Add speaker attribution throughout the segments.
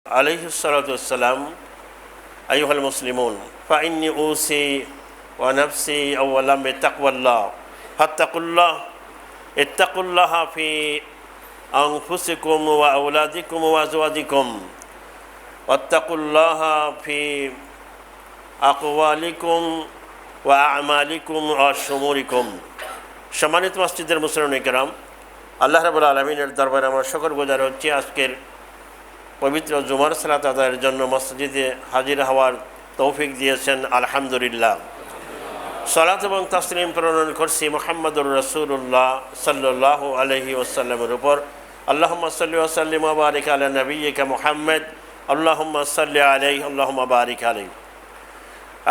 Speaker 1: আলাইহিসসালাম আইয়ুহাল মুসলিমুন ফাইন্নী উসি ওয়া নাফসি আওয়ালাম বিতাকওয়াল্লাহ ফাত্তাকুল্লাহ ইত্তাকুল্লাহ ফি আনফুসিকুম ওয়া আওলাদিকুম ওয়া আজওয়াজিকুম ওয়াত্তাকুল্লাহ ফি আকওয়ালিকুম ওয়া আমালিকুম ওয়া শুমুরিকুম। সম্মানিত মসজিদের মুসলিম কিরাম, আল্লাহ রাব্বুল আলামিনের দরবারে আমরা শুকরগুজার হচ্ছি আজকের পবিত্র জুমার সালাত আদায়ের জন্য মসজিদে হাজির হওয়ার তৌফিক দিয়েছেন আলহামদুলিল্লাহ। সালাত এবং তাসলিম প্রেরণ করছি মুহাম্মদুর রাসূলুল্লাহ সাল্লাল্লাহু আলাইহি ওয়াসাল্লামের উপর। আল্লাহুম্মা সাল্লি ওয়া সাল্লিম ওয়া বারিক আলা নাবিয়্যিকা মুহাম্মদ, আল্লাহুম্মা সাল্লি আলাইহি আল্লাহুম্মা বারিক আলাইহি।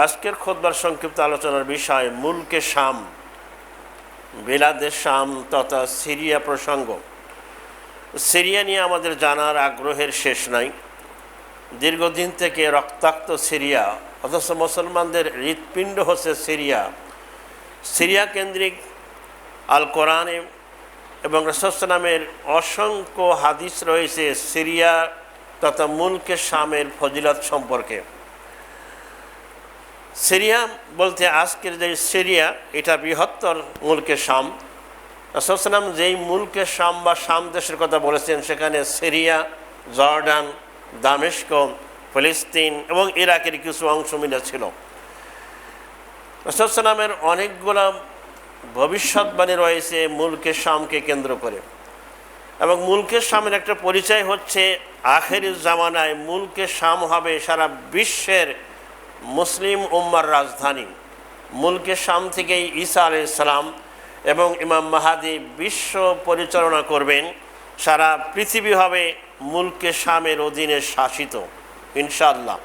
Speaker 1: আজকের খুতবার সংক্ষিপ্ত আলোচনার বিষয় মুলকে শাম, বিলাদে শাম তথা সিরিয়া প্রসঙ্গ। সিরিয়া নিয়ে আমাদের জানার আগ্রহের শেষ নাই। দীর্ঘদিন থেকে রক্তাক্ত সিরিয়া, অথচ মুসলমানদের হৃৎপিণ্ড হচ্ছে সিরিয়া। সিরিয়া কেন্দ্রিক আল কোরআনে এবং রাসূল সাল্লামের অসংখ্য হাদিস রয়েছে সিরিয়া তথা মুলকে শামের ফজিলত সম্পর্কে। সিরিয়া বলতে আজকের যে সিরিয়া, এটা বৃহত্তর মুলকে শাম। রাসূল সাল্লাম যেই মুলকে শাম বা শাম দেশের কথা বলেছেন, সেখানে সিরিয়া, জর্ডান, দামেস্ক, ফিলিস্তিন এবং ইরাকের কিছু অংশ মিলে ছিল। রাসূল সাল্লামের অনেকগুলো ভবিষ্যৎবাণী রয়েছে মুলকে শামকে কেন্দ্র করে, এবং মুলকে শামের একটা পরিচয় হচ্ছে আখেরি জামানায় মুলকে শাম হবে সারা বিশ্বের মুসলিম উম্মার রাজধানী। মুলকে শাম থেকেই ঈসা আলাইহিস সালাম এবং ইমাম মাহাদি বিশ্ব পরিচালনা করবেন। সারা পৃথিবী হবে মুলকে শামের অধীনে শাসিত ইনশাআল্লাহ।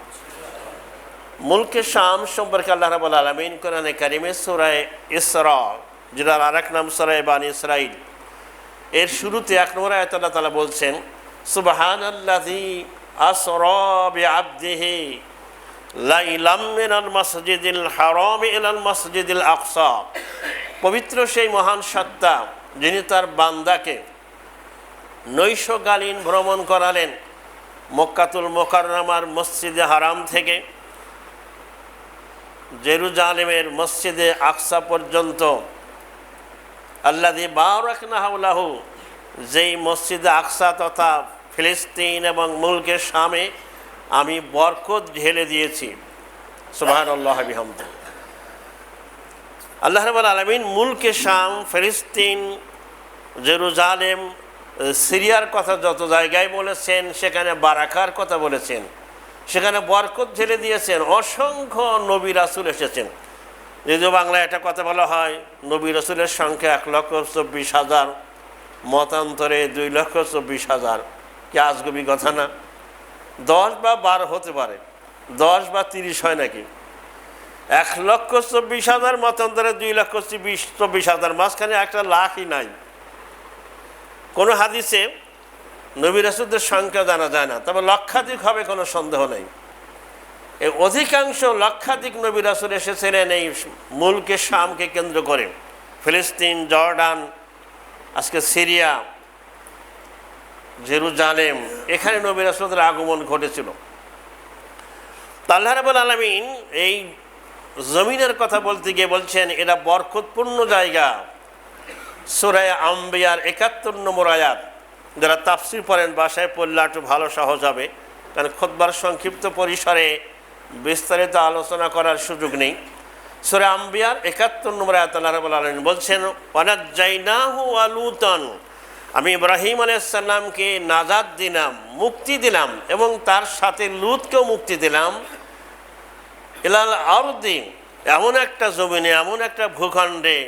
Speaker 1: মুলকে শাম সম্পর্কে আল্লাহ রাব্বুল আলামিন কোরআনে কারিমে সূরা ইসরা, যেটার আরেক নাম সূরা বানী ইসরাঈল, এর শুরুতে ১ নম্বর আয়াতে আল্লাহ তাআলা বলছেন, সুবহানাল্লাযী আসরা বিআবদিহি লাইলাম মিনাল মাসজিদিল হারাম ইলাল মাসজিদিল আকসা। পবিত্র সেই মহান সত্তা যিনি তার বান্দাকে নৈশকালীন ভ্রমণ করালেন মক্কাতুল মুকাররমার মসজিদে হারাম থেকে জেরুজালেমের মসজিদে আকসা পর্যন্ত। আল্লাযী বারাকনা হাওলাহু, যেই মসজিদে আকসা তথা ফিলিস্তিন এবং মুলকে শামে আমি বরকত ঢেলে দিয়েছি। সুবহানাল্লাহি ওয়া বিহামদিহি। আল্লাহ রাব্বুল আলামিন মুলকে শাম, ফিলিস্তিন, জেরুজালেম, সিরিয়ার কথা যত জায়গায় বলেছেন, সেখানে বারাকার কথা বলেছেন, সেখানে বরকত ঢেলে দিয়েছেন। অসংখ্য নবী রাসূল এসেছেন। যদিও বাংলায় একটা কথা বলা হয়, নবী রাসূলের সংখ্যা ১,২৪,০০০, মতান্তরে ২,২৪,০০০। কি আজগুবি কথা না? ১০ বা ১২ হতে পারে, ১০ বা ৩০ হয় নাকি? ১,২৪,০০০ মতান্তরে ২,২৪,০০০, মাঝখানে একটা লাখই নাই। কোনো হাদিসে নবী রাসূলদের সংখ্যা জানা যায় না, তবে লক্ষাধিক হবে কোনো সন্দেহ নেই। এই অধিকাংশ লক্ষাধিক নবী রাসূল এসেছিলেন এই মুলকে শামকে কেন্দ্র করে। ফিলিস্তিন, জর্ডান, আজকে সিরিয়া, জেরুজালেম, এখানে নবী রাসূলদের আগমন ঘটেছিল। আল্লাহ রাব্বুল আলামিন এই জমিনের কথা বলতে গিয়ে বলছেন এটা বরকতপূর্ণ জায়গা। সূরা আম্বিয়ার ৭১ নম্বর আয়াত, যারা তাফসীর পড়েন বাসায় পড়লে একটু ভালো সহজ হবে, কারণ খুতবার সংক্ষিপ্ত পরিসরে বিস্তারিত আলোচনা করার সুযোগ নেই। সূরা আম্বিয়ার ৭১ নম্বর আয়াত আল্লাহ রাব্বুল আলামিন বলছেন, ওয়ানাজ্জাইনাহু ওয়া লূতান, আমি ইব্রাহিম আলাইহিস সালামকে নাজাত দিলাম, মুক্তি দিলাম, এবং তার সাথে লূতকেও মুক্তি দিলাম। ইলাল আরদি, এমন একটা জমিনে, এমন একটা ভূখণ্ডে,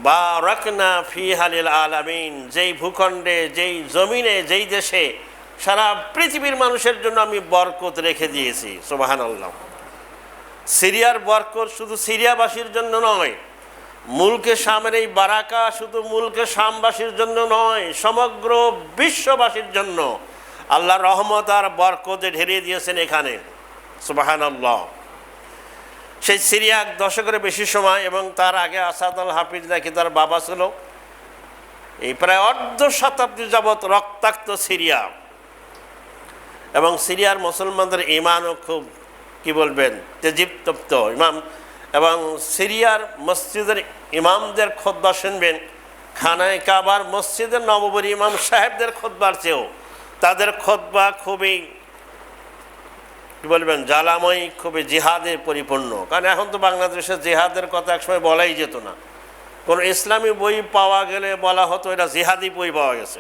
Speaker 1: বারাকনা ফিহা লিল আলামিন, যেই ভূখণ্ডে, যেই জমিনে, যেই দেশে সারা পৃথিবীর মানুষের জন্য আমি বরকত রেখে দিয়েছি। সুবহানাল্লাহ। সিরিয়ার বরকত শুধু সিরিয়াবাসীর জন্য নয়, মুলকে শামের এই বারাকা শুধু মুলকে শামবাসীর জন্য নয়, সমগ্র বিশ্ববাসীর জন্য আল্লাহর রহমত আর বরকতে ঢেলে দিয়েছেন এখানে। সুবহানাল্লাহ। সেই সিরিয়া ১ দশকের বেশি সময়, এবং তার আগে আসাদ আল হাফিজ নাকি তার বাবা ছিল, এই প্রায় অর্ধ শতাব্দী যাবৎ রক্তাক্ত সিরিয়া। এবং সিরিয়ার মুসলমানদের ইমানও খুব কি বলবেন তেজিপ্তপ্ত ইমাম, এবং সিরিয়ার মসজিদের ইমামদের খুতবা শুনবেন খানায় কাবার মসজিদের নববীর ইমাম সাহেবদের খুতবার চেয়েও তাদের খুতবা খুবই কি বলবেন জ্বালাময়ী, খুবই জিহাদে পরিপূর্ণ। কারণ এখন তো বাংলাদেশে জিহাদের কথা একসময় বলাই যেত না, কোনো ইসলামী বই পাওয়া গেলে বলা হতো এটা জিহাদি বই পাওয়া গেছে।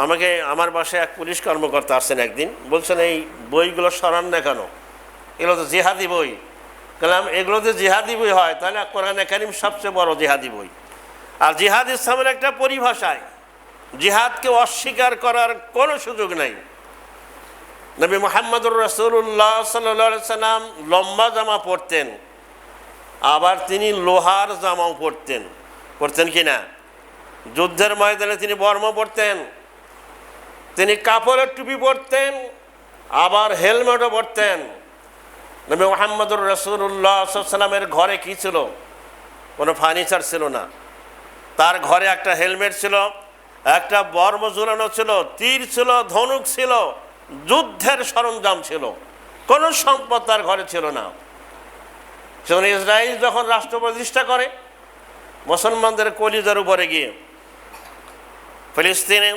Speaker 1: আমাকে আমার বাসায় এক পুলিশ কর্মকর্তা আসছেন একদিন, বলছেন এই বইগুলো সরান না কেন, এগুলো তো জিহাদি বই। বললাম এগুলো যে জিহাদি বই হয় তাহলে কোরআনে কারীম সবচেয়ে বড় জিহাদি বই। আর জিহাদ ইসলামের একটা পরিভাষায়, জিহাদকে অস্বীকার করার কোনো সুযোগ নাই। নবী মুহাম্মদুর রাসূলুল্লাহ সাল্লাল্লাহু আলাইহি সাল্লাম লম্বা জামা পরতেন, আবার তিনি লোহার জামাও পরতেন কি না? যুদ্ধের ময়দানে তিনি বর্ম পরতেন, তিনি কাপড়ের টুপি পরতেন, আবার হেলমেটও পরতেন। নবী মুহাম্মদুর রাসূলুল্লাহ সাল্লাল্লাহু আলাইহি সাল্লামের ঘরে কি ছিল? কোনো ফার্নিচার ছিল না, তার ঘরে একটা হেলমেট ছিল, একটা বর্ম ঝুলানো ছিল, তীর ছিল, ধনুক ছিল, যুদ্ধের সরঞ্জাম ছিল, কোনো সম্পদ তার ঘরে ছিল না। সেজন্য ইসরায়েল যখন রাষ্ট্র প্রতিষ্ঠা করে মুসলমানদের কলিজার উপরে গিয়ে, ফিলিস্তিনে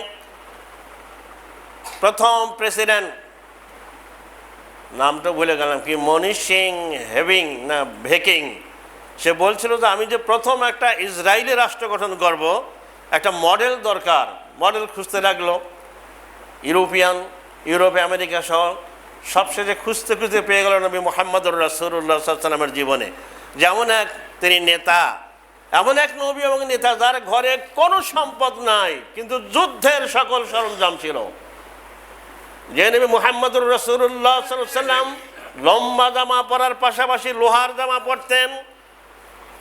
Speaker 1: প্রথম প্রেসিডেন্ট, নামটা ভুলে গেলাম কি, মনি সিং হেভিং না ভেকিং, সে বলছিল যে আমি যে প্রথম একটা ইসরায়েলি রাষ্ট্র গঠন করব, একটা মডেল দরকার। মডেল খুঁজতে লাগলো ইউরোপে আমেরিকা সহ, সবশেষে খুঁজতে পেয়ে গেল নবী মুহাম্মদুর রাসূলুল্লাহ সাল্লাল্লাহু আলাইহি সাল্লামের জীবনে। যেমন এক তিনি নেতা, এমন এক নবী এবং নেতা যার ঘরে কোনো সম্পদ নাই কিন্তু যুদ্ধের সকল সরঞ্জাম ছিল। যে নবী মুহাম্মদুর রাসূলুল্লাহ সাল্লাল্লাহু আলাইহি সাল্লাম লম্বা জামা পরার পাশাপাশি লোহার জামা পরতেন,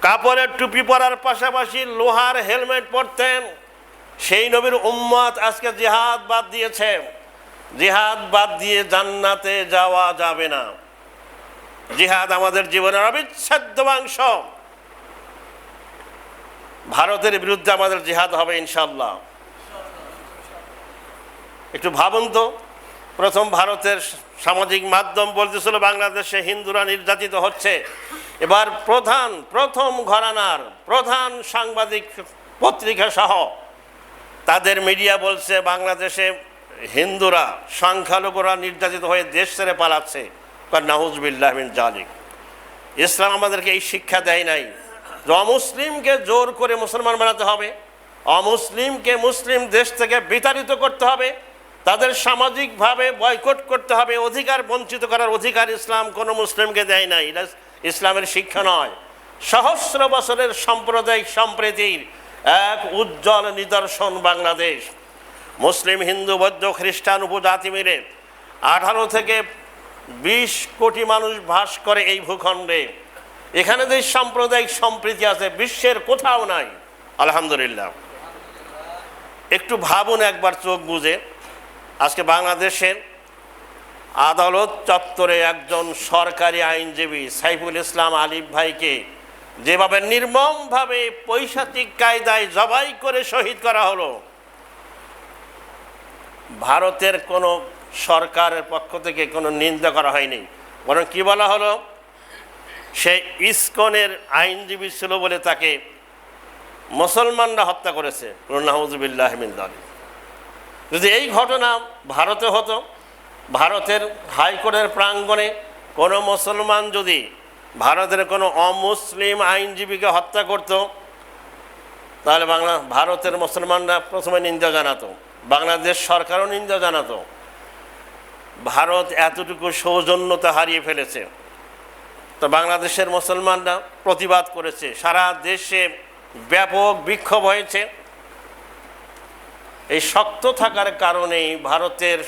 Speaker 1: কাপড়ের টুপি পরার পাশাপাশি লোহার হেলমেট পরতেন, সেই নবীর উম্মত আজকে জিহাদ বাদ দিয়েছে। জিহাদ বাদ দিয়ে জান্নাতে যাওয়া যাবে না। জিহাদ আমাদের জীবনের অবিচ্ছেদ্য অংশ। ভারতের বিরুদ্ধে আমাদের জিহাদ হবে ইনশাআল্লাহ। একটু ভাবুন তো, প্রথম ভারতের সামাজিক মাধ্যম বলতেছিল বাংলাদেশে হিন্দুরা নির্যাতিত হচ্ছে, এবার প্রথম ঘরানার প্রধান সাংবাদিক পত্রিকা সহ তাদের মিডিয়া বলছে বাংলাদেশে হিন্দুরা সংখ্যালঘুরা নির্যাতিত হয়ে দেশ ছেড়ে পালাচ্ছে। নাউজুবিল্লাহ মিন জালিক। ইসলাম আমাদেরকে এই শিক্ষা দেয় নাই যে অমুসলিমকে জোর করে মুসলমান বানাতে হবে, অমুসলিমকে মুসলিম দেশ থেকে বিতাড়িত করতে হবে, তাদের সামাজিকভাবে বয়কট করতে হবে, অধিকার বঞ্চিত করার অধিকার ইসলাম কোনো মুসলিমকে দেয় নাই। এটা ইসলামের শিক্ষা নয়। সহস্র বছরের সাম্প্রদায়িক সম্প্রীতির এক উজ্জ্বল নিদর্শন বাংলাদেশ। মুসলিম, হিন্দু, বৌদ্ধ, খ্রিস্টান উপজাতি মিলে 18 থেকে 20 কোটি মানুষ বাস করে এই ভূখণ্ডে। এখানে যে সাম্প্রদায়িক সম্প্রীতি আছে বিশ্বের কোথাও নাই, আলহামদুলিল্লাহ। একটু ভাবুন একবার চোখ বুঝে, আজকে বাংলাদেশের আদালত চত্বরে একজন সরকারি আইনজীবী সাইফুল ইসলাম আলিফ ভাইকে যেভাবে নির্মমভাবে পৈশাচিক কায়দায় জবাই করে শহীদ করা হলো, ভারতের কোনো সরকারের পক্ষ থেকে কোনো নিন্দা করা হয়নি, বরং কি বলা হলো, সে ইসকনের আইনজীবী ছিল বলে তাকে মুসলমানরা হত্যা করেছে। নাউজুবিল্লাহ মিন যালিক। যদি এই ঘটনা ভারতে হতো, ভারতের হাইকোর্টের প্রাঙ্গণে কোনো মুসলমান যদি ভারতের কোনো অমুসলিম আইনজীবীকে হত্যা করত, তাহলে ভারতের মুসলমানরা প্রথমে নিন্দা জানাতো, বাংলাদেশ সরকারও নিন্দা জানাতো। ভারত এতটুকু সৌজন্যতা হারিয়ে ফেলেছে। তো বাংলাদেশের মুসলমানরা প্রতিবাদ করেছে, সারা দেশে ব্যাপক বিক্ষোভ হয়েছে। এই শক্ত থাকার কারণেই ভারতের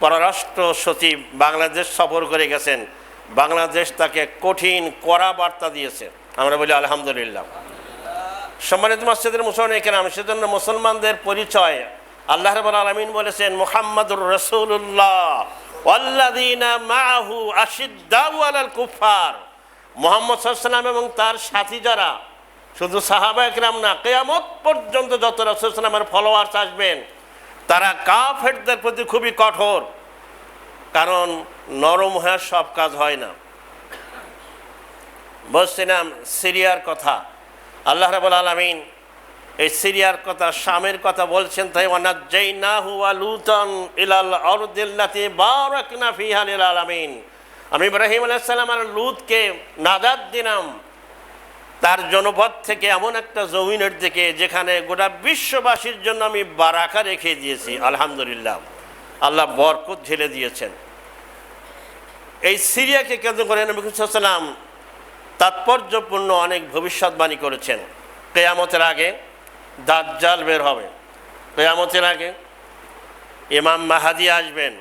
Speaker 1: পররাষ্ট্র সচিব বাংলাদেশ সফর করে গেছেন। বাংলাদেশ তাকে কঠিন কড়া বার্তা দিয়েছে, আমরা বলি আলহামদুলিল্লাহ। সম্মানিত মসজিদের মুসলমান কেরাম, সেজন্য মুসলমানদের পরিচয় আল্লাহ রাব্বুল আলামিন বলেছেন মুহাম্মাদুর রাসূলুল্লাহ ওয়াল্লাযীনা মাআহু আশিদ্দাউ আলাল কুফার। মুহাম্মদ সাল্লাল্লাহু আলাইহি ওয়াসাল্লাম এবং তার সাথী যারা, শুধু সাহাবা একরাম না, কিয়ামত পর্যন্ত যত রাসূল সাল্লাল্লাহু আলাইহি ওয়াসাল্লামের ফলোয়ার্স আসবেন, তারা কাফেরদের প্রতি খুবই কঠোর, কারণ নরম হয়ে সব কাজ হয় না। বলছিলাম সিরিয়ার কথা, আল্লাহ রাব্বুল আলামিন এই সিরিয়ার কথা, শামের কথা বলছেন। তাই ওয়ানাজ্জাইনাহু ওয়া লূতান ইলাল আরদিল্লাতি বারাকনা ফিহা লিল আলামিন, আমি ইব্রাহিম আলাইহিস সালাম আর লূতকে নাজাত দিলাম তার জনপদ থেকে এমন একটা জমিনের দিকে যেখানে গোটা বিশ্ববাসীর জন্য আমি বারাকা রেখে দিয়েছি। আলহামদুলিল্লাহ, আল্লাহ বরকত ঢেলে দিয়েছেন। এই সিরিয়াকে কেন্দ্র করে নবী সাল্লাল্লাহু আলাইহি ওয়াসাল্লাম তাৎপর্যপূর্ণ অনেক ভবিষ্যৎবাণী করেছেন। কিয়ামতের আগে দাজ্জাল বের হবে, কিয়ামতের আগে ইমাম মাহদী আসবেন।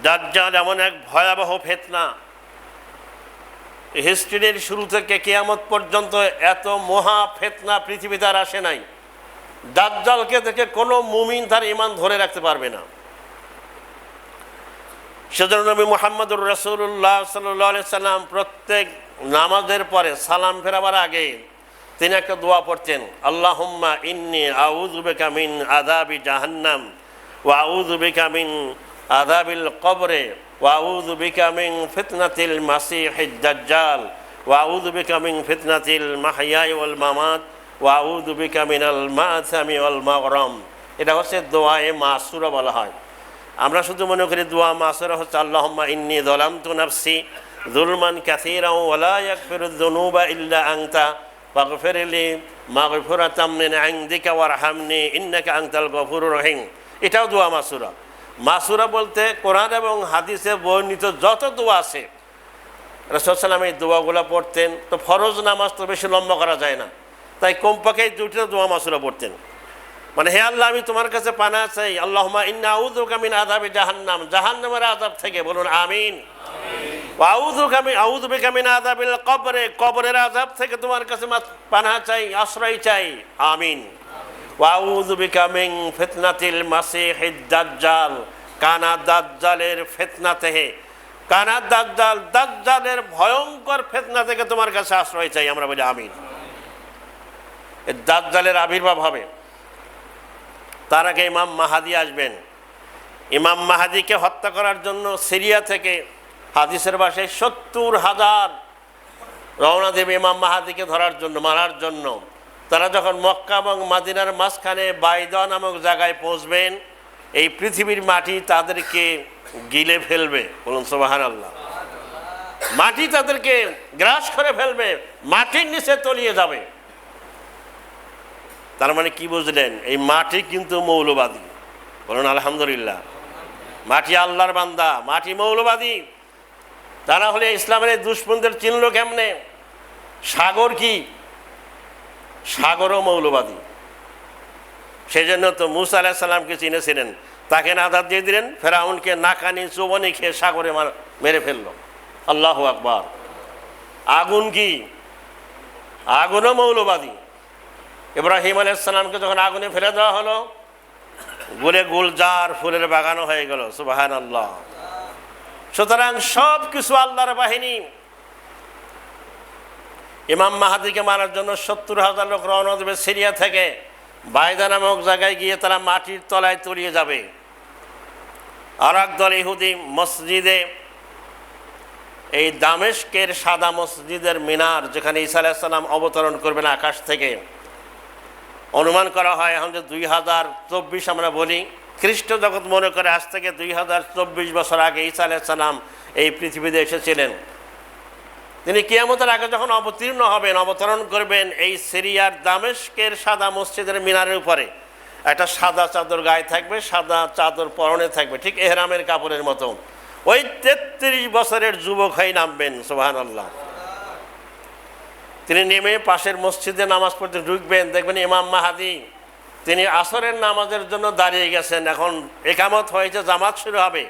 Speaker 1: দাজ্জাল এমন এক ভয়াবহ ফিতনা, হিস্ট্রির শুরু থেকে কিয়ামত পর্যন্ত এত মহা ফিতনা পৃথিবীতে আর আসে নাই। দাজ্জালকে দেখে কোনো মুমিন তার ঈমান ধরে রাখতে পারবে না। সেজন্য নবী মুহাম্মদুর রাসূলুল্লাহ সাল্লাল্লাহু আলাইহি সাল্লাম প্রত্যেক নামাজের পরে সালাম ফেরাবার আগে তিনি একটা দোয়া পড়তেন, আল্লাহুম্মা ইন্নী আউযু বিকা মিন আযাবি জাহান্নাম ওয়া আউযু বিকা মিন আযাবিল কবরে ওয়া আউযু বিকা মিন ফিতনাতিল মাসিহিদ দাজ্জাল ওয়া আউযু বিকা মিন ফিতনাতিল মাহইয়া ওয়াল মামাত ওয়া আউযু বিকা মিনাল মাসামি ওয়াল মাগরাম। এটা হচ্ছে দোয়ায়ে মাসুরা বলা হয়। আমরা শুধু মনে করি দোয়া মাসুরা হচ্ছে আল্লাহুম্মা ইন্নী যালামতু নাফসি যুলমান কাসীরান ওয়া লা ইয়াগফিরুয যুনুবা ইল্লা আনতা ফাগফিরলি মাগফিরাতাম মিন ইনদিকা ওয়ারহামনি ইন্নাকা আনতাল গফুরুর রহিম। এটাও দোয়া মাসুরা। মাসুরা বলতে কোরআন এবং হাদিসে বর্ণিত যত দোয়া আছে রাসূল সাল্লাল্লাহু আলাইহি ওয়াসাল্লাম এই দোয়াগুলো পড়তেন। তো ফরজ নামাজ তো বেশি লম্বা করা যায় না, তাই কমপক্ষে দুইটা দোয়া মাসুরা পড়তেন। মানে হে আল্লাহ, আমি তোমার কাছে পানাহ চাই, আল্লাহুম্মা ইন্না আউযু বিকা মিন আযাবি জাহান্নাম, জাহান্নামের আযাব থেকে, বলুন আমিন। ওয়া আউযু বিকা মিন আযাবিল কবরে, কবরের আযাব থেকে তোমার কাছে পানাহ চাই, আশ্রয় চাই, আমিন। ওয়া আউযু বিকা মিন ফিতনাতিল মাসিহিদ দাজ্জাল, কানা দাজ্জালের ফিতনা থেকে, কানা দাজ্জাল, দাজ্জালের ভয়ঙ্কর ফিতনা থেকে তোমার কাছে আশ্রয় চাই। আমরা বলি আমিন। এই দাজ্জালের আবির্ভাব হবে, তার আগে ইমাম মাহাদি আসবেন। ইমাম মাহাদিকে হত্যা করার জন্য সিরিয়া থেকে হাদিসের ভাষায় ৭০,০০০ রওনা দেবে ইমাম মাহাদিকে ধরার জন্য, মারার জন্য। তারা যখন মক্কা এবং মাদিনার মাঝখানে বাইদা নামক জায়গায় পৌঁছবেন, এই পৃথিবীর মাটি তাদেরকে গিলে ফেলবে, বলুন সুবহানাল্লাহ। মাটি তাদেরকে গ্রাস করে ফেলবে, মাটির নিচে তলিয়ে যাবে। তার মানে কি বুঝলেন? এই মাটি কিন্তু মৌলবাদী, বলুন আলহামদুলিল্লাহ। মাটি আল্লাহর বান্দা, মাটি মৌলবাদী। তা না হলে ইসলামের এই দুশ্মনদের চিনল কেমনে? সাগর কি? সাগরও মৌলবাদী। সেই জন্য তো মুসা আলাইহিস সালামকে চিনেছিলেন, তাকে নাজাত দিয়ে দিলেন, ফেরাউনকে নাকানি চুবনি খেয়ে সাগরে মেরে ফেলল। আল্লাহু আকবার। আগুন কি? আগুনও মৌলবাদী। ইব্রাহিম আলাইহিস সালামকে যখন আগুনে ফেলে দেওয়া হলো, গুলে গুলজার ফুলের বাগানো হয়ে গেল। সুবহানাল্লাহ। সুতরাং সব কিছু আল্লাহর বাহিনী। ইমাম মাহাদিকে মারার জন্য ৭০,০০০ লোক রওনা দেবে সিরিয়া থেকে। বাইদা নামক জায়গায় গিয়ে তারা মাটির তলায় তলিয়ে যাবে। আর একদল ইহুদি মসজিদে, এই দামেস্কের সাদা মসজিদের মিনার, যেখানে ঈসা আলাইহিস সালাম অবতরণ করবেন আকাশ থেকে, অনুমান করা হয় এখন যে ২০২৪ আমরা বলি, খ্রিস্ট জগৎ মনে করে আজ থেকে ২০২৪ বছর আগে ঈসা আলাইহিস সালাম এই পৃথিবীতে এসেছিলেন। তিনি কিয়ামতের আগে যখন অবতীর্ণ হবেন, অবতরণ করবেন, এই সিরিয়ার দামেস্কের সাদা মসজিদের মিনারের উপরে একটা সাদা চাদর গায়ে থাকবে, সাদা চাদর পরনে থাকবে, ঠিক এহরামের কাপড়ের মতো। ওই ৩৩ বছরের যুবক হয়ে নামবেন। সুবহানাল্লাহ। তিনি নেমে পাশের মসজিদে নামাজ পড়তে ঢুকবেন, দেখবেন ইমাম মাহাদি তিনি আসরের নামাজের জন্য দাঁড়িয়ে গেছেন। এখন একামত হয়েছে, জামাত শুরু হবে।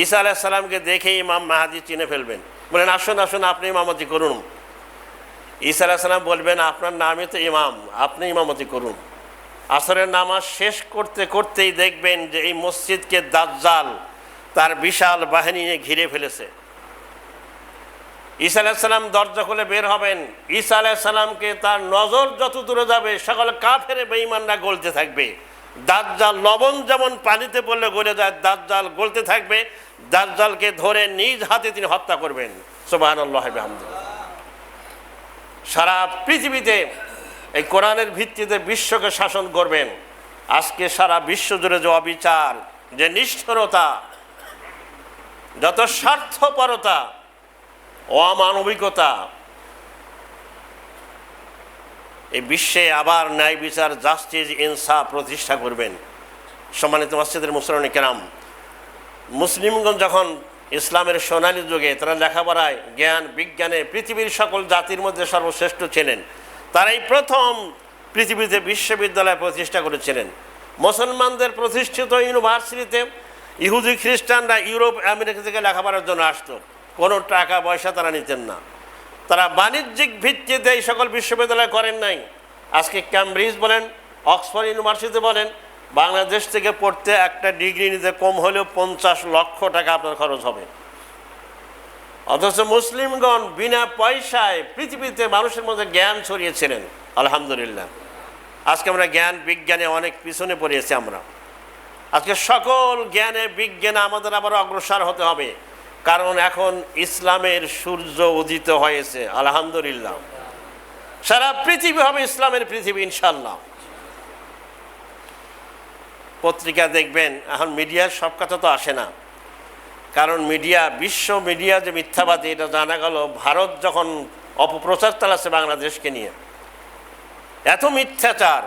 Speaker 1: ঈসা আলাইহিস সালামকে দেখে ইমাম মাহাদি চিনে ফেলবেন, বলেন আসুন আসুন আপনি ইমামতি করুন। ঈসা আলাইহিস সালাম বলবেন আপনার নামই তো ইমাম, আপনি ইমামতি করুন। আসরের নামাজ শেষ করতে করতেই দেখবেন যে এই মসজিদকে দাজ্জাল তার বিশাল বাহিনী নিয়ে ঘিরে ফেলেছে। ঈসা আলাইহিস সালাম দরজা খুলে বের হবেন। ঈসা আলাইহিস সালামকে তার নজর যত দূরে যাবে সকল কাফের বেঈমানরা গলতে থাকবে। দাজ্জাল লবণ যেমন পানিতে পড়লে গলে যায়, দাজ্জাল গলতে থাকবে, দাজ্জালকে ধরে নিজ হাতে তিনি হত্যা করবেন। সুবহানাল্লাহ বিহামদিহি। সারা পৃথিবীতে এই কোরআনের ভিত্তিতে বিশ্বকে শাসন করবেন। আজকে সারা বিশ্ব জুড়ে যে অবিচার, যে নিষ্ঠুরতা, যত স্বার্থপরতা, অমানবিকতা, এই বিশ্বে আবার ন্যায় বিচার, জাস্টিস, ইনসাফ প্রতিষ্ঠা করবেন। সম্মানিত মসজিদের মুসলিম কেরাম, মুসলিমগণ যখন ইসলামের সোনালী যুগে তারা লেখাপড়ায়, জ্ঞান বিজ্ঞানে পৃথিবীর সকল জাতির মধ্যে সর্বশ্রেষ্ঠ ছিলেন, তারাই প্রথম পৃথিবীতে বিশ্ববিদ্যালয় প্রতিষ্ঠা করেছিলেন। মুসলমানদের প্রতিষ্ঠিত ইউনিভার্সিটিতে ইহুদি খ্রিস্টানরা ইউরোপ আমেরিকা থেকে লেখাপড়ার জন্য আসতো, কোনো টাকা পয়সা তারা নিতেন না। তারা বাণিজ্যিক ভিত্তিতে এই সকল বিশ্ববিদ্যালয় করেন নাই। আজকে ক্যামব্রিজ বলেন, অক্সফোর্ড ইউনিভার্সিটি বলেন, বাংলাদেশ থেকে পড়তে একটা ডিগ্রি নিতে কম হলেও 50 লক্ষ টাকা আপনার খরচ হবে। অথচ মুসলিমগণ বিনা পয়সায় পৃথিবীতে মানুষের মধ্যে জ্ঞান ছড়িয়েছিলেন। আলহামদুলিল্লাহ, আজকে আমরা জ্ঞান বিজ্ঞানে অনেক পিছনে পড়িয়েছি। আমরা আজকে সকল জ্ঞানে বিজ্ঞানে আমাদের আবার অগ্রসর হতে হবে, কারণ এখন ইসলামের সূর্য উদিত হয়েছে। আলহামদুলিল্লাহ, সারা পৃথিবী হবে ইসলামের পৃথিবী ইনশাল্লাহ। পত্রিকা দেখবেন, এখন মিডিয়ার সব কথা তো আসে না, কারণ মিডিয়া, বিশ্ব মিডিয়া যে মিথ্যাবাদী এটা জানা গেল ভারত যখন অপপ্রচার চালাচ্ছে বাংলাদেশকে নিয়ে। এত মিথ্যাচার।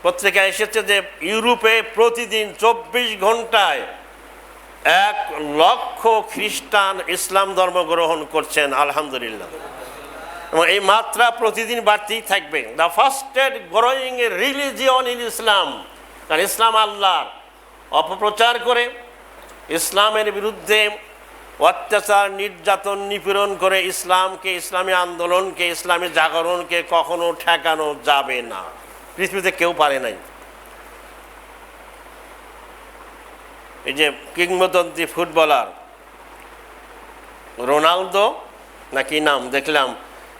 Speaker 1: পত্রিকায় এসেছে যে ইউরোপে প্রতিদিন 24 ঘন্টায় 1 লক্ষ খ্রিস্টান ইসলাম ধর্ম গ্রহণ করছেন। আলহামদুলিল্লাহ, এবং এই মাত্রা প্রতিদিন বাড়তেই থাকবে। The fastest growing religion in Islam, কারণ ইসলাম আল্লাহর। অপপ্রচার করে ইসলামের বিরুদ্ধে অত্যাচার, নির্যাতন, নিপীড়ন করে ইসলামকে, ইসলামী আন্দোলনকে, ইসলামী জাগরণকে কখনো ঠেকানো যাবে না। পৃথিবীতে কেউ পারে নাই। এই যে কিংবদন্তি ফুটবলার রোনালদো নাকি নাম দেখলাম,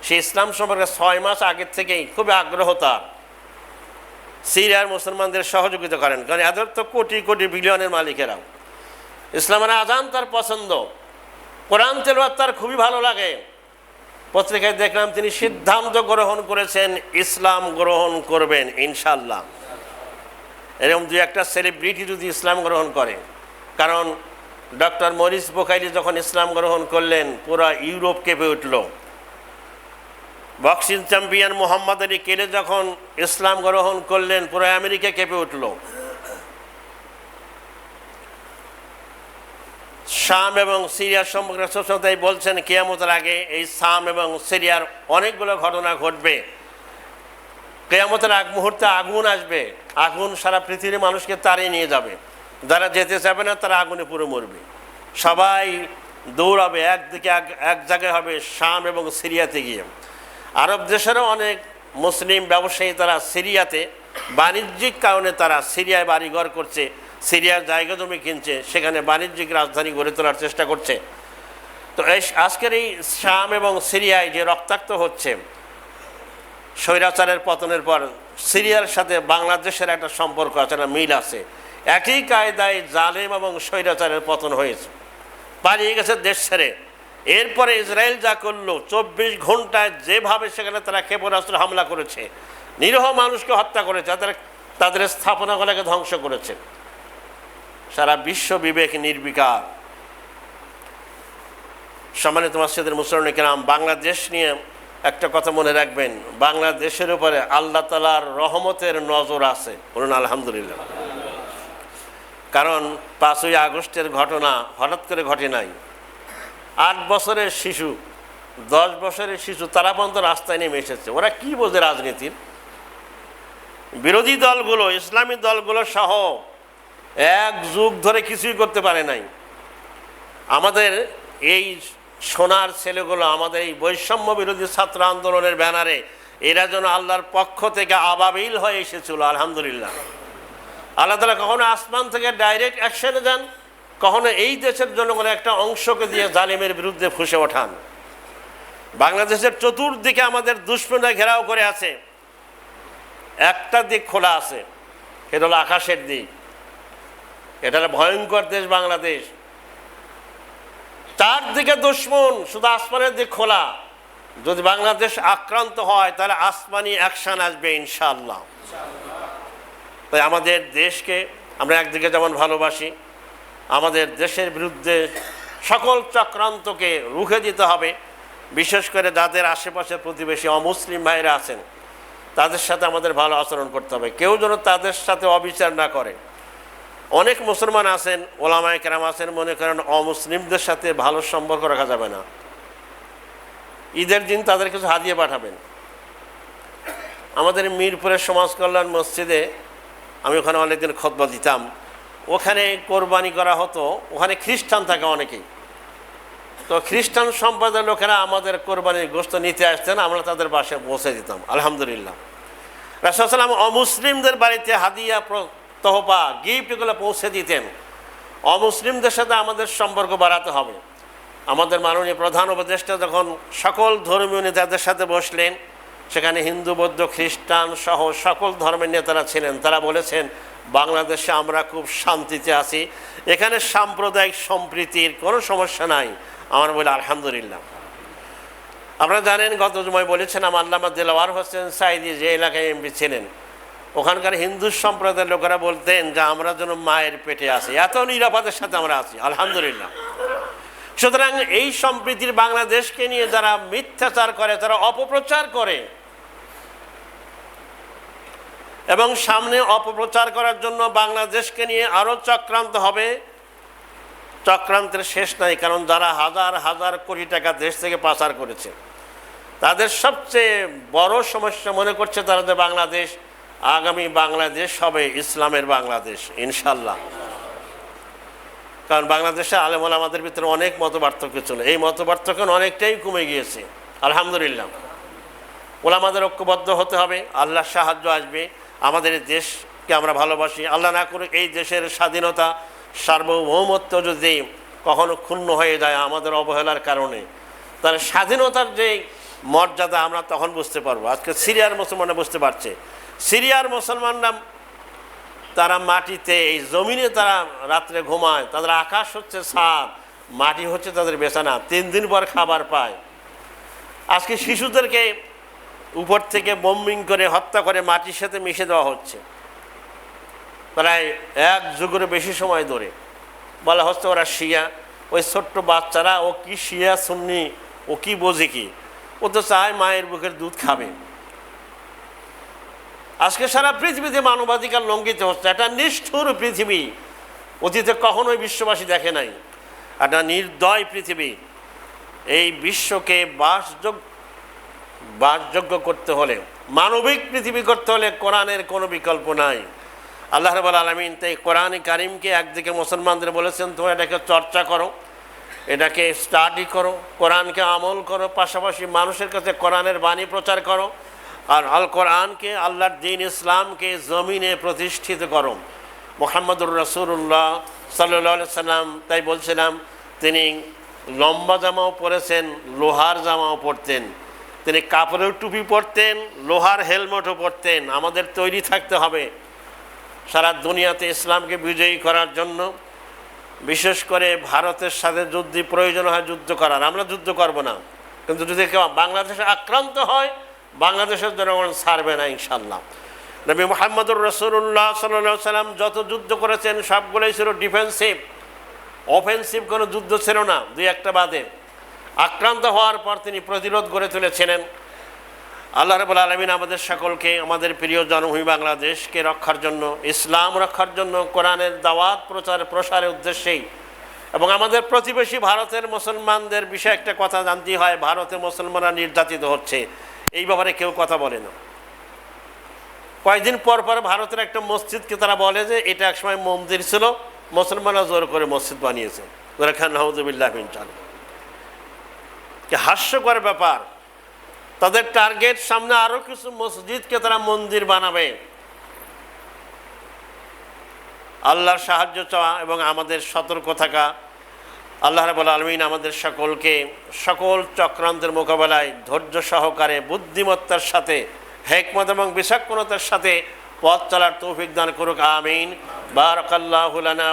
Speaker 1: সে ইসলাম সম্পর্কে 6 মাস আগের থেকেই খুবই আগ্রহ তার। সিরিয়ার মুসলমানদের সহযোগিতা করেন, কারণ এদের তো কোটি কোটি বিলিয়নের মালিকেরা। ইসলামের আজান তার পছন্দ, কোরআন তেলাওয়াত তার খুবই ভালো লাগে। পত্রিকায় দেখলাম তিনি সিদ্ধান্ত গ্রহণ করেছেন ইসলাম গ্রহণ করবেন ইনশাল্লাহ। এরকম 2-1টা সেলিব্রিটি যদি ইসলাম গ্রহণ করে, কারণ ডক্টর মরিস বুখারী যখন ইসলাম গ্রহণ করলেন পুরা ইউরোপ কেঁপে উঠল। বক্সিং চ্যাম্পিয়ন মোহাম্মদ আলী কেলে যখন ইসলাম গ্রহণ করলেন পুরো আমেরিকা কেঁপে উঠল। শাম এবং সিরিয়ার সম্পর্কে সচেতনতাই বলছেন কিয়ামতের আগে এই শাম এবং সিরিয়ার অনেকগুলো ঘটনা ঘটবে। কিয়ামতের আগ মুহূর্তে আগুন আসবে, আগুন সারা পৃথিবীর মানুষকে তাড়িয়ে নিয়ে যাবে। যারা যেতে চাবে না তারা আগুনে পুরো মরবে। সবাই দৌড়াবে একদিকে, এক জায়গায় হবে শাম এবং সিরিয়াতে গিয়ে। আরব দেশেরও অনেক মুসলিম ব্যবসায়ী তারা সিরিয়াতে বাণিজ্যিক কারণে তারা সিরিয়ায় বাড়িঘর করছে, সিরিয়ার জায়গা জমি কিনছে, সেখানে বাণিজ্যিক রাজধানী গড়ে তোলার চেষ্টা করছে। তো আজকের এই শাম এবং সিরিয়ায় যে রক্তাক্ত হচ্ছে, স্বৈরাচারের পতনের পর সিরিয়ার সাথে বাংলাদেশের একটা সম্পর্ক আছে, একটা মিল আছে। একই কায়দায় জালেম এবং স্বৈরাচারের পতন হয়েছে, পালিয়ে গেছে দেশ ছেড়ে। এরপরে ইসরায়েল যা করলো, 24 ঘন্টায় যেভাবে সেখানে তারা ক্ষেপণাস্ত্র হামলা করেছে, নিরীহ মানুষকে হত্যা করেছে, তাদের স্থাপনাগুলোকে ধ্বংস করেছে। সারা বিশ্ব বিবেক নির্বিকার। সম্মানিত মসজিদের মুসলিম কিরাম, বাংলাদেশ নিয়ে একটা কথা মনে রাখবেন, বাংলাদেশের উপরে আল্লাহ তাআলার রহমতের নজর আছে। বলুন আলহামদুলিল্লাহ। কারণ 5ই আগস্টের ঘটনা হঠাৎ করে ঘটে নাই। 8 বছরের শিশু, 10 বছরের শিশু, তারা পর্যন্ত রাস্তায় নেমে এসেছে। ওরা কি বোঝে রাজনীতির? বিরোধী দলগুলো, ইসলামী দলগুলো সহ 1 যুগ ধরে কিছুই করতে পারে নাই। আমাদের এই সোনার ছেলেগুলো, আমাদের এই বৈষম্য বিরোধী ছাত্র আন্দোলনের ব্যানারে, এরা যেন আল্লাহর পক্ষ থেকে আবাবিল হয়ে এসেছিল। আলহামদুলিল্লাহ। আল্লাহ তাআলা কখনো আসমান থেকে ডাইরেক্ট অ্যাকশনে যান, কখনো এই দেশের জনগণের একটা অংশকে দিয়ে জালিমের বিরুদ্ধে ফুঁসে ওঠান। বাংলাদেশের চতুর্দিকে আমাদের দুশমনরা ঘেরাও করে আছে। একটা দিক খোলা আছে, এটা হলো আকাশের দিক। এটা হলো ভয়ঙ্কর দেশ বাংলাদেশ, চারদিকে দুশ্মন, শুধু আসমানের দিক খোলা। যদি বাংলাদেশ আক্রান্ত হয় তাহলে আসমানি অ্যাকশন আসবে ইনশাআল্লাহ। তাই আমাদের দেশকে আমরা একদিকে যেমন ভালোবাসি, আমাদের দেশের বিরুদ্ধে সকল চক্রান্তকে রুখে দিতে হবে। বিশেষ করে যাদের আশেপাশে প্রতিবেশী অমুসলিম ভাইরা আছেন, তাদের সাথে আমাদের ভালো আচরণ করতে হবে, কেউ যেন তাদের সাথে অবিচার না করে। অনেক মুসলমান আছেন, ওলামায়ে কেরাম আছেন, মনে করেন অমুসলিমদের সাথে ভালো সম্পর্ক রাখা যাবে না, ঈদের দিন তাদের কিছু হাদিয়া পাঠাবেন। আমাদের মিরপুরের সমাজ কল্যাণ মসজিদে আমি ওখানে অনেকদিন খুতবা দিতাম, ওখানে কোরবানি করা হতো, ওখানে খ্রিস্টান থাকে অনেকেই, তো খ্রিস্টান সম্প্রদায়ের লোকেরা আমাদের কোরবানির গোশত নিতে আসতেন, আমরা তাদের বাসায় পৌঁছে দিতাম। আলহামদুলিল্লাহ, রাসূল সাল্লাল্লাহু আলাইহি ওয়াসাল্লাম অমুসলিমদের বাড়িতে হাদিয়া, তোহফা, গিফট এগুলো পৌঁছে দিতেন। অমুসলিমদের সাথে আমাদের সম্পর্ক বাড়াতে হবে। আমাদের মাননীয় প্রধান উপদেষ্টা যখন সকল ধর্মীয় নেতাদের সাথে বসলেন, সেখানে হিন্দু, বৌদ্ধ, খ্রিস্টান সহ সকল ধর্মের নেতারা ছিলেন। তারা বলেছেন বাংলাদেশে আমরা খুব শান্তিতে আছি, এখানে সাম্প্রদায়িক সম্প্রীতির কোনো সমস্যা নাই। আমরা বলি আলহামদুলিল্লাহ। আপনারা জানেন, গত জুমায় বলেছিলাম আল্লামা দেলাওয়ার হোসেন সাঈদী যে এলাকায় এমপি ছিলেন, ওখানকার হিন্দু সম্প্রদায়ের লোকেরা বলতেন যে আমরা যেন মায়ের পেটে আছি, এত নিরাপদের সাথে আমরা আছি। আলহামদুলিল্লাহ। সুতরাং এই সম্প্রীতির বাংলাদেশকে নিয়ে যারা মিথ্যাচার করে, যারা অপপ্রচার করে, এবং সামনে অপপ্রচার করার জন্য বাংলাদেশকে নিয়ে আরও চক্রান্ত হবে, চক্রান্তের শেষ নাই। কারণ যারা হাজার হাজার কোটি টাকা দেশ থেকে পাচার করেছে, তাদের সবচেয়ে বড় সমস্যা মনে করছে তারা যে বাংলাদেশ, আগামী বাংলাদেশ হবে ইসলামের বাংলাদেশ ইনশাল্লাহ। কারণ বাংলাদেশে আলেম ওলামাদের ভিতরে অনেক মতপার্থক্য ছিল, এই মতপার্থক্য অনেকটাই কমে গিয়েছে আলহামদুলিল্লাহ। ওলামাদের ঐক্যবদ্ধ হতে হবে, আল্লাহর সাহায্য আসবে। আমাদের দেশকে আমরা ভালোবাসি, আল্লাহ না করে এই দেশের স্বাধীনতা, সার্বভৌমত্ব যদি কখনো ক্ষুণ্ণ হয়ে যায় আমাদের অবহেলার কারণে, তাহলে স্বাধীনতার যে মর্যাদা আমরা তখন বুঝতে পারবো। আজকে সিরিয়ার মুসলমানরা বুঝতে পারছে, সিরিয়ার মুসলমানরা তারা মাটিতে, এই জমিনে তারা রাত্রে ঘুমায়, তাদের আকাশ হচ্ছে ছাদ, মাটি হচ্ছে তাদের বিছানা, 3 দিন পর খাবার পায়। আজকে শিশুদেরকে উপর থেকে বোম্বিং করে হত্যা করে মাটির সাথে মিশে দেওয়া হচ্ছে, প্রায় 1 যুগেরও বেশি সময় ধরে। বলা হচ্ছে ওরা শিয়া, ওই ছোট্ট বাচ্চারা ও কি শিয়া সুন্নি, ও কি বোঝে কি, ও তো চায় মায়ের বুকের দুধ খাবে। আজকে সারা পৃথিবীতে মানবাধিকার লঙ্ঘিত হচ্ছে, একটা নিষ্ঠুর পৃথিবী, অতীতে কখনোই বিশ্ববাসী দেখে নাই। একটা নির্দয় পৃথিবী। এই বিশ্বকে বাসযোগ্য করতে হলে, মানবিক পৃথিবী করতে হলে কোরআনের কোনো বিকল্প নাই। আল্লাহ রাব্বুল আলামিন তাই কোরআনে কারিমকে একদিকে মুসলমানদের বলেছেন তোমরা এটাকে চর্চা করো, এটাকে স্টাডি করো, কোরআনকে আমল করো, পাশাপাশি মানুষের কাছে কোরআনের বাণী প্রচার করো, আর আল কোরআনকে, আল্লাহর দ্বীন ইসলামকে জমিনে প্রতিষ্ঠিত করো। মুহাম্মদুর রাসূলুল্লাহ সাল্লাল্লাহু আলাইহি সাল্লাম তাই বলছিলাম, তিনি লম্বা জামাও পরেছেন, লোহার জামাও পরতেন, তিনি কাপড়ের টুপি পরতেন, লোহার হেলমেটও পরতেন। আমাদের তৈরি থাকতে হবে সারা দুনিয়াতে ইসলামকে বিজয়ী করার জন্য। বিশেষ করে ভারতের সাথে যদি প্রয়োজন হয় যুদ্ধ করার, আমরা যুদ্ধ করব না, কিন্তু যদি কেউ বাংলাদেশে আক্রান্ত হয়, বাংলাদেশের জনগণ ছাড়বে না ইনশাল্লাহ। নবী মুহাম্মদুর রাসূলুল্লাহ সাল্লাল্লাহু আলাইহি সাল্লাম যত যুদ্ধ করেছেন সবগুলোই ছিল ডিফেন্সিভ, অফেন্সিভ কোনো যুদ্ধ ছিল না, 2-1টা বাদে। আক্রান্ত হওয়ার পর তিনি প্রতিরোধ গড়ে তুলেছিলেন। আল্লাহ রাব্বুল আলামিন আমাদের সকলকে আমাদের প্রিয় জন্মভূমি বাংলাদেশকে রক্ষার জন্য, ইসলাম রক্ষার জন্য, কোরআনের দাওয়াত প্রসারের উদ্দেশ্যেই, এবং আমাদের প্রতিবেশী ভারতের মুসলমানদের বিষয়ে একটা কথা জানতে হয়, ভারতের মুসলমানরা নির্যাতিত হচ্ছে, এই ব্যাপারে কেউ কথা বলে না। কয়েকদিন পর পর ভারতের একটা মসজিদকে তারা বলে যে এটা একসময় মন্দির ছিল, মুসলমানরা জোর করে মসজিদ বানিয়েছে। নাউযুবিল্লাহি মিন যালিক। কি হাস্যকর ব্যাপার! তাদের টার্গেট সামনে আরো কিছু মসজিদকে তারা মন্দির বানাবে। আল্লাহর সাহায্য চাওয়া এবং আমাদের সতর্ক থাকা। আল্লাহ রাব্বুল আলামিন আমাদের সকলকে সকল চক্রান্তের মোকাবেলায় ধৈর্য সহকারে বুদ্ধিমত্তার সাথে হিকমত এবং বিচক্ষণতার সাথে পথ চলার তৌফিক দান করুক, আমিন। বারাকাল্লাহু লানা